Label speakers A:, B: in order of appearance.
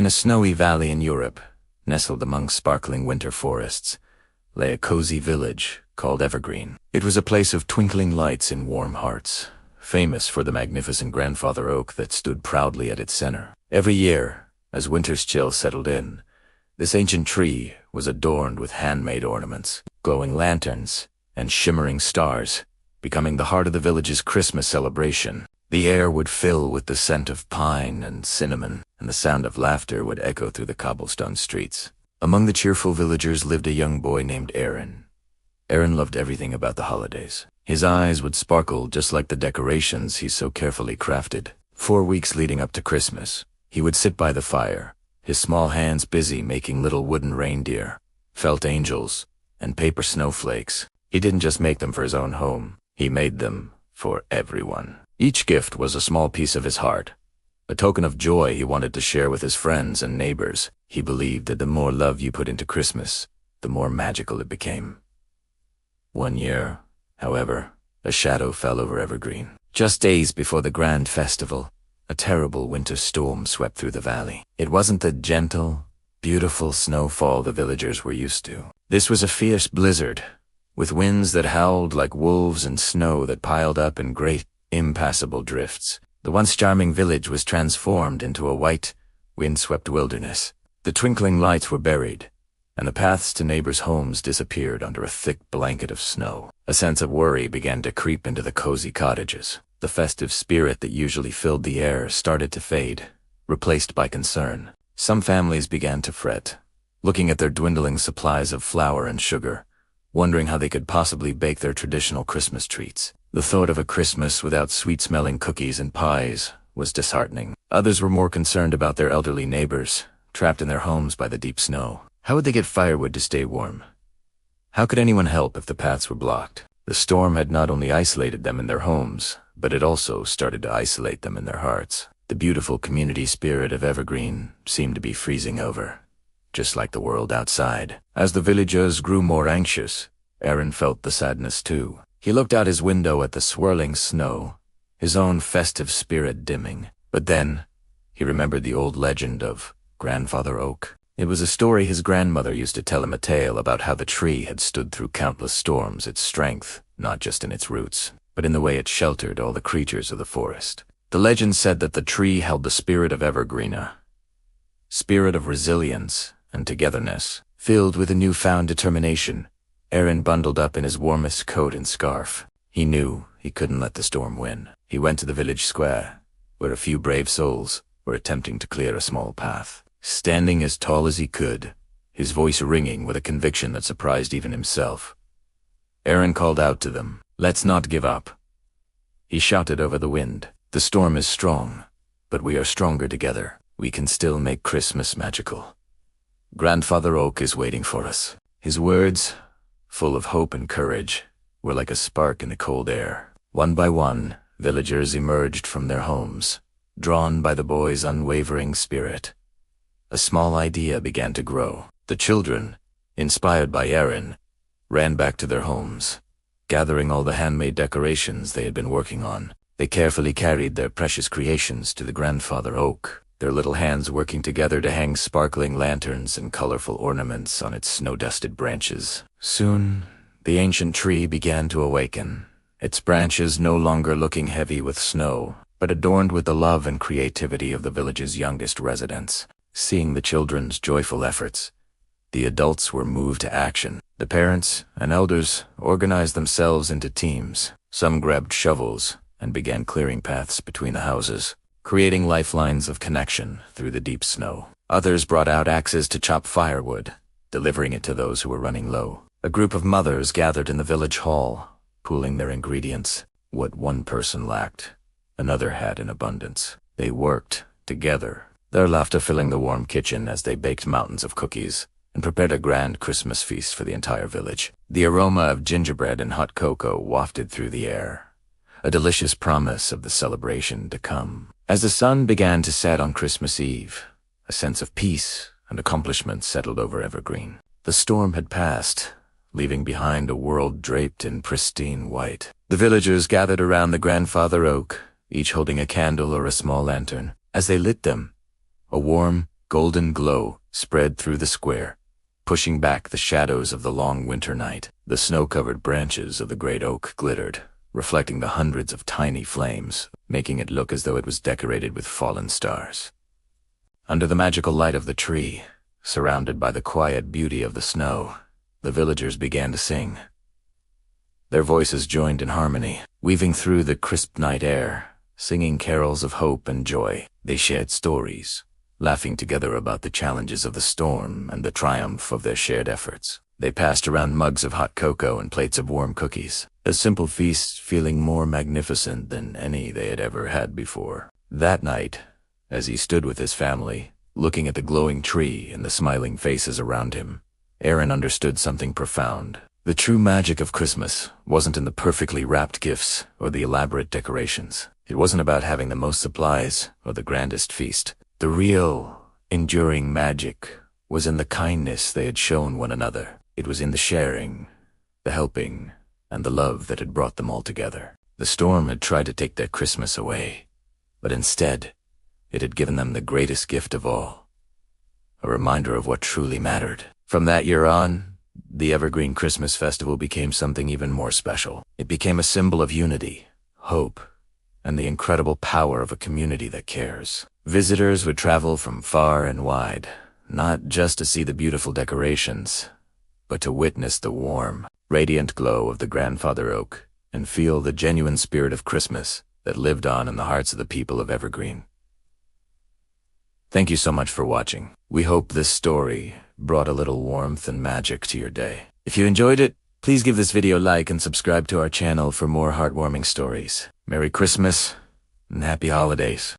A: In a snowy valley in Europe, nestled among sparkling winter forests, lay a cozy village called Evergreen. It was a place of twinkling lights and warm hearts, famous for the magnificent grandfather oak that stood proudly at its center. Every year, as winter's chill settled in, this ancient tree was adorned with handmade ornaments, glowing lanterns, and shimmering stars, becoming the heart of the village's Christmas celebration. The air would fill with the scent of pine and cinnamon, and the sound of laughter would echo through the cobblestone streets. Among the cheerful villagers lived a young boy named Arin. Arin loved everything about the holidays. His eyes would sparkle just like the decorations he so carefully crafted. 4 weeks leading up to Christmas, he would sit by the fire, his small hands busy making little wooden reindeer, felt angels, and paper snowflakes. He didn't just make them for his own home, he made them for everyone. Each gift was a small piece of his heart, a token of joy he wanted to share with his friends and neighbors. He believed that the more love you put into Christmas, the more magical it became. One year, however, a shadow fell over Evergreen. Just days before the grand festival, a terrible winter storm swept through the valley. It wasn't the gentle, beautiful snowfall the villagers were used to. This was a fierce blizzard, with winds that howled like wolves and snow that piled up in great, impassable drifts. The once charming village was transformed into a white, windswept wilderness. The twinkling lights were buried, and the paths to neighbors' homes disappeared under a thick blanket of snow. A sense of worry began to creep into the cozy cottages. The festive spirit that usually filled the air started to fade, replaced by concern. Some families began to fret, looking at their dwindling supplies of flour and sugar, wondering how they could possibly bake their traditional Christmas treats. The thought of a Christmas without sweet-smelling cookies and pies was disheartening. Others were more concerned about their elderly neighbors, trapped in their homes by the deep snow. How would they get firewood to stay warm? How could anyone help if the paths were blocked? The storm had not only isolated them in their homes, but it also started to isolate them in their hearts. The beautiful community spirit of Evergreen seemed to be freezing over, just like the world outside. As the villagers grew more anxious, Arin felt the sadness too. He looked out his window at the swirling snow, his own festive spirit dimming. But then, he remembered the old legend of Grandfather Oak. It was a story his grandmother used to tell him, a tale about how the tree had stood through countless storms, its strength, not just in its roots, but in the way it sheltered all the creatures of the forest. The legend said that the tree held the spirit of Evergreen, a spirit of resilience and togetherness. Filled with a newfound determination, Arin bundled up in his warmest coat and scarf. He knew he couldn't let the storm win. He went to the village square, where a few brave souls were attempting to clear a small path. Standing as tall as he could, his voice ringing with a conviction that surprised even himself, Arin called out to them, "Let's not give up." He shouted over the wind, "The storm is strong, but we are stronger together. We can still make Christmas magical. Grandfather Oak is waiting for us." His words, full of hope and courage, were like a spark in the cold air. One by one, villagers emerged from their homes, drawn by the boy's unwavering spirit. A small idea began to grow. The children, inspired by Arin, ran back to their homes, gathering all the handmade decorations they had been working on. They carefully carried their precious creations to the Grandfather Oak, their little hands working together to hang sparkling lanterns and colorful ornaments on its snow-dusted branches. Soon, the ancient tree began to awaken, its branches no longer looking heavy with snow, but adorned with the love and creativity of the village's youngest residents. Seeing the children's joyful efforts, the adults were moved to action. The parents and elders organized themselves into teams. Some grabbed shovels and began clearing paths between the houses, creating lifelines of connection through the deep snow. Others brought out axes to chop firewood, delivering it to those who were running low. A group of mothers gathered in the village hall, pooling their ingredients. What one person lacked, another had in abundance. They worked together, their laughter filling the warm kitchen as they baked mountains of cookies and prepared a grand Christmas feast for the entire village. The aroma of gingerbread and hot cocoa wafted through the air, a delicious promise of the celebration to come. As the sun began to set on Christmas Eve, a sense of peace and accomplishment settled over Evergreen. The storm had passed, leaving behind a world draped in pristine white. The villagers gathered around the Grandfather Oak, each holding a candle or a small lantern. As they lit them, a warm, golden glow spread through the square, pushing back the shadows of the long winter night. The snow-covered branches of the great oak glittered, reflecting the hundreds of tiny flames, making it look as though it was decorated with fallen stars. Under the magical light of the tree, surrounded by the quiet beauty of the snow, the villagers began to sing. Their voices joined in harmony, weaving through the crisp night air, singing carols of hope and joy. They shared stories, laughing together about the challenges of the storm and the triumph of their shared efforts. They passed around mugs of hot cocoa and plates of warm cookies, a simple feast feeling more magnificent than any they had ever had before. That night, as he stood with his family, looking at the glowing tree and the smiling faces around him, Arin understood something profound. The true magic of Christmas wasn't in the perfectly wrapped gifts or the elaborate decorations. It wasn't about having the most supplies or the grandest feast. The real, enduring magic was in the kindness they had shown one another. It was in the sharing, the helping, and the love that had brought them all together. The storm had tried to take their Christmas away, but instead, it had given them the greatest gift of all, a reminder of what truly mattered. From that year on, the Evergreen Christmas Festival became something even more special. It became a symbol of unity, hope, and the incredible power of a community that cares. Visitors would travel from far and wide, not just to see the beautiful decorations, but to witness the warm, radiant glow of the grandfather oak and feel the genuine spirit of Christmas that lived on in the hearts of the people of Evergreen. Thank you so much for watching. We hope this story brought a little warmth and magic to your day. If you enjoyed it, please give this video a like and subscribe to our channel for more heartwarming stories. Merry Christmas and Happy Holidays.